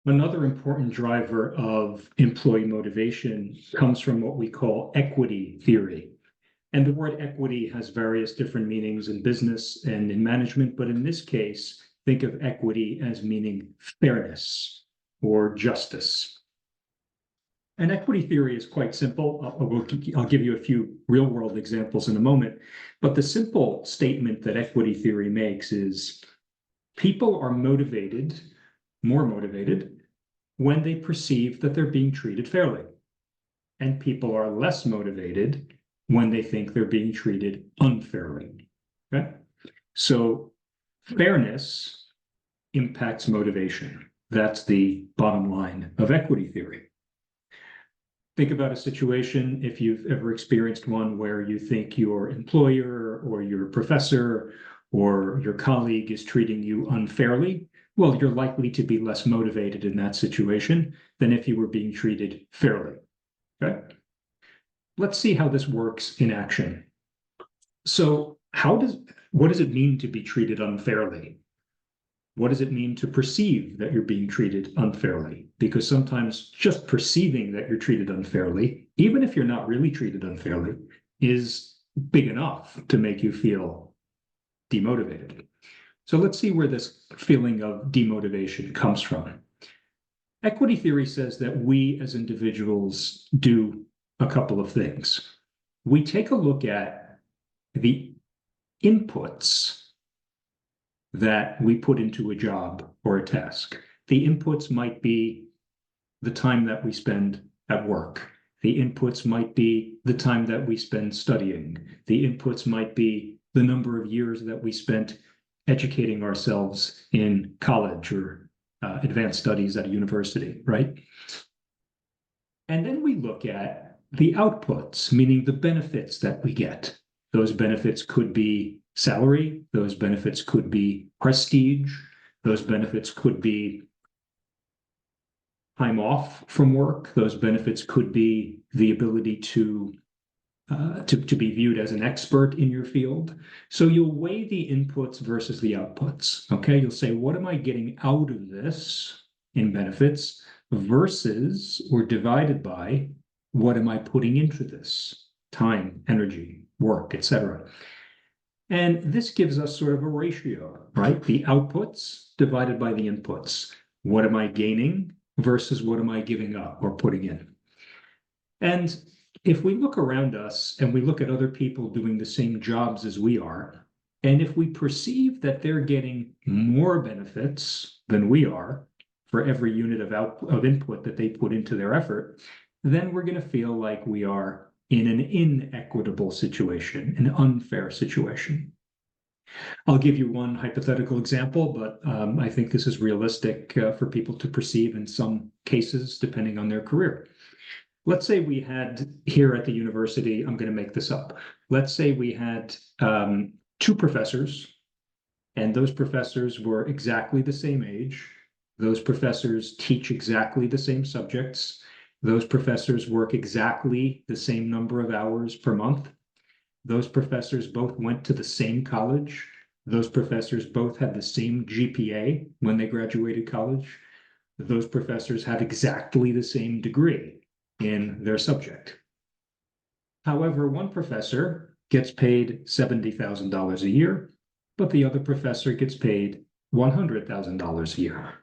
Another important driver of employee motivation comes from what we call equity theory. And the word equity has various different meanings in business and in management, but in this case, think of equity as meaning fairness or justice. And equity theory is quite simple. I'll give you a few real-world examples in a moment. But the simple statement that equity theory makes is people are motivated, more motivated, when they perceive that they're being treated fairly. And people are less motivated when they think they're being treated unfairly. Okay? So fairness impacts motivation. That's the bottom line of equity theory. Think about a situation, if you've ever experienced one, where you think your employer or your professor or your colleague is treating you unfairly. Well, you're likely to be less motivated in that situation than if you were being treated fairly. Okay? Let's see how this works in action. So what does it mean to be treated unfairly? What does it mean to perceive that you're being treated unfairly? Because sometimes just perceiving that you're treated unfairly, even if you're not really treated unfairly, is big enough to make you feel demotivated. So let's see where this feeling of demotivation comes from. Equity theory says that we as individuals do a couple of things. We take a look at the inputs that we put into a job or a task. The inputs might be the time that we spend at work. The inputs might be the time that we spend studying. The inputs might be the number of years that we spent educating ourselves in college or advanced studies at a university, right? And then we look at the outputs, meaning the benefits that we get. Those benefits could be salary, those benefits could be prestige, those benefits could be time off from work, those benefits could be the ability to be viewed as an expert in your field. So you'll weigh the inputs versus the outputs, okay? You'll say, what am I getting out of this in benefits versus or divided by what am I putting into this? Time, energy, work, etc. And this gives us sort of a ratio, right? The outputs divided by the inputs. What am I gaining versus what am I giving up or putting in? And if we look around us and we look at other people doing the same jobs as we are, and if we perceive that they're getting more benefits than we are for every unit of input that they put into their effort, then we're going to feel like we are in an inequitable situation, an unfair situation. I'll give you one hypothetical example, but I think this is realistic for people to perceive in some cases, depending on their career. Let's say we had here at the university, I'm going to make this up. Let's say we had two professors, and those professors were exactly the same age. Those professors teach exactly the same subjects. Those professors work exactly the same number of hours per month. Those professors both went to the same college. Those professors both had the same GPA when they graduated college. Those professors have exactly the same degree in their subject. However, one professor gets paid $70,000 a year, but the other professor gets paid $100,000 a year.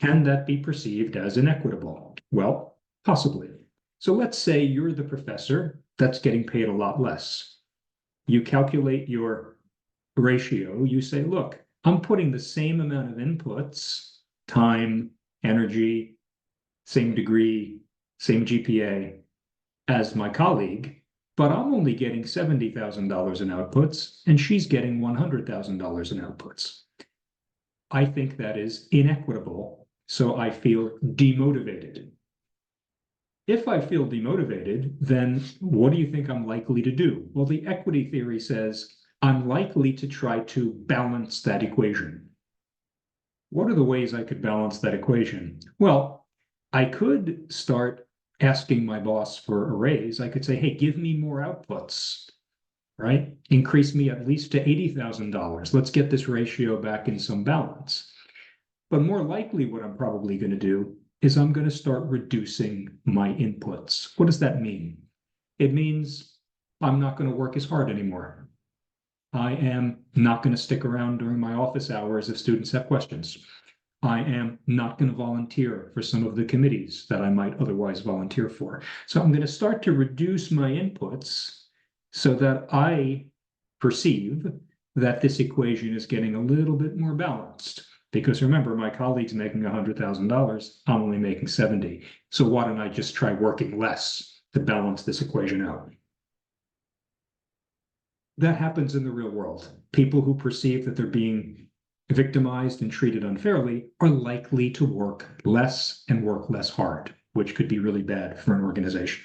Can that be perceived as inequitable? Well, possibly. So let's say you're the professor that's getting paid a lot less. You calculate your ratio. You say, look, I'm putting the same amount of inputs, time, energy, same degree, same GPA as my colleague, but I'm only getting $70,000 in outputs, and she's getting $100,000 in outputs. I think that is inequitable, so I feel demotivated. If I feel demotivated, then what do you think I'm likely to do? Well, the equity theory says I'm likely to try to balance that equation. What are the ways I could balance that equation? Well, I could start asking my boss for a raise. I could say, hey, give me more outputs, right? Increase me at least to $80,000. Let's get this ratio back in some balance. But more likely, what I'm probably going to do is I'm going to start reducing my inputs. What does that mean? It means I'm not going to work as hard anymore. I am not going to stick around during my office hours if students have questions. I am not going to volunteer for some of the committees that I might otherwise volunteer for. So I'm going to start to reduce my inputs so that I perceive that this equation is getting a little bit more balanced. Because remember, my colleague's making $100,000, I'm only making 70. So why don't I just try working less to balance this equation out? That happens in the real world. People who perceive that they're being victimized and treated unfairly are likely to work less and work less hard, which could be really bad for an organization.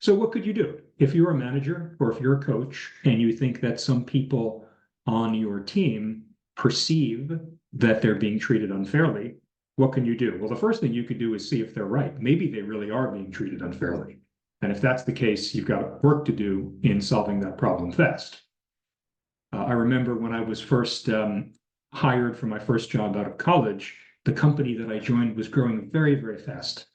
So what could you do? If you're a manager or if you're a coach and you think that some people on your team perceive that they're being treated unfairly, what can you do? Well, the first thing you could do is see if they're right. Maybe they really are being treated unfairly. And if that's the case, you've got work to do in solving that problem fast. I remember when I was first hired for my first job out of college, the company that I joined was growing very, very fast.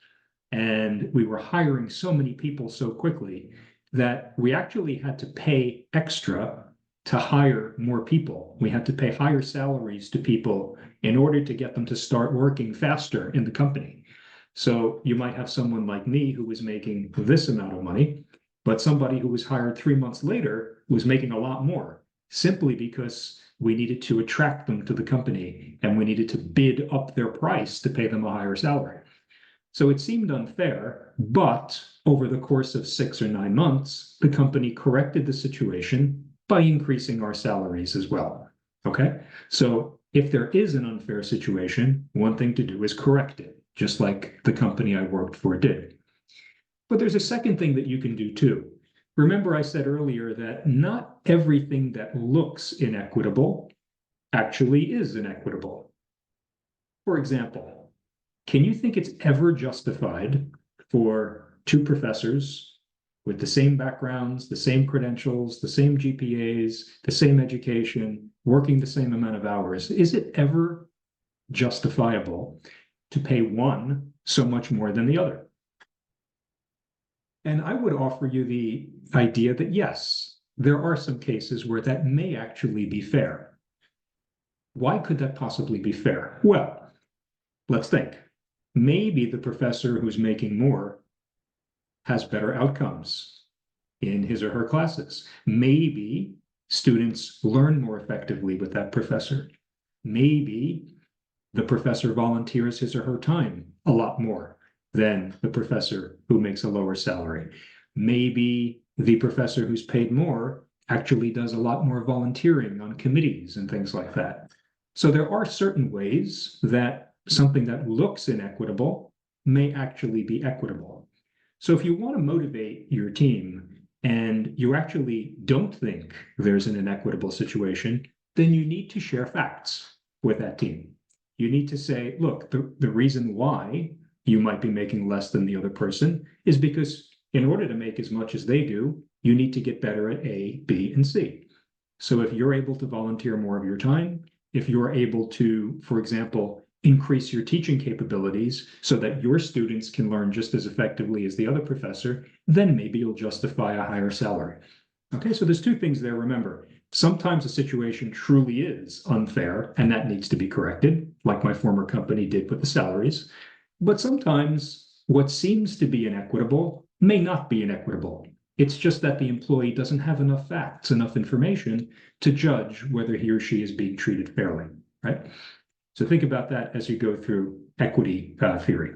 And we were hiring so many people so quickly that we actually had to pay extra to hire more people. We had to pay higher salaries to people in order to get them to start working faster in the company. So you might have someone like me who was making this amount of money, but somebody who was hired 3 months later was making a lot more, simply because we needed to attract them to the company and we needed to bid up their price to pay them a higher salary. So it seemed unfair, but over the course of 6 or 9 months, the company corrected the situation by increasing our salaries as well. Okay? So if there is an unfair situation, one thing to do is correct it, just like the company I worked for did. But there's a second thing that you can do too. Remember, I said earlier that not everything that looks inequitable actually is inequitable. For example, can you think it's ever justified for two professors with the same backgrounds, the same credentials, the same GPAs, the same education, working the same amount of hours? Is it ever justifiable to pay one so much more than the other? And I would offer you the idea that yes, there are some cases where that may actually be fair. Why could that possibly be fair? Well, let's think. Maybe the professor who's making more has better outcomes in his or her classes. Maybe students learn more effectively with that professor. Maybe the professor volunteers his or her time a lot more than the professor who makes a lower salary. Maybe the professor who's paid more actually does a lot more volunteering on committees and things like that. So there are certain ways that something that looks inequitable may actually be equitable. So if you want to motivate your team and you actually don't think there's an inequitable situation, then you need to share facts with that team. You need to say, look, the reason why you might be making less than the other person is because in order to make as much as they do, you need to get better at A, B, and C. So if you're able to volunteer more of your time, if you're able to, for example, increase your teaching capabilities so that your students can learn just as effectively as the other professor, then maybe you'll justify a higher salary. Okay, so there's two things there. Remember, sometimes a situation truly is unfair and that needs to be corrected, like my former company did with the salaries. But sometimes what seems to be inequitable may not be inequitable. It's just that the employee doesn't have enough facts, enough information to judge whether he or she is being treated fairly, right? So think about that as you go through equity theory.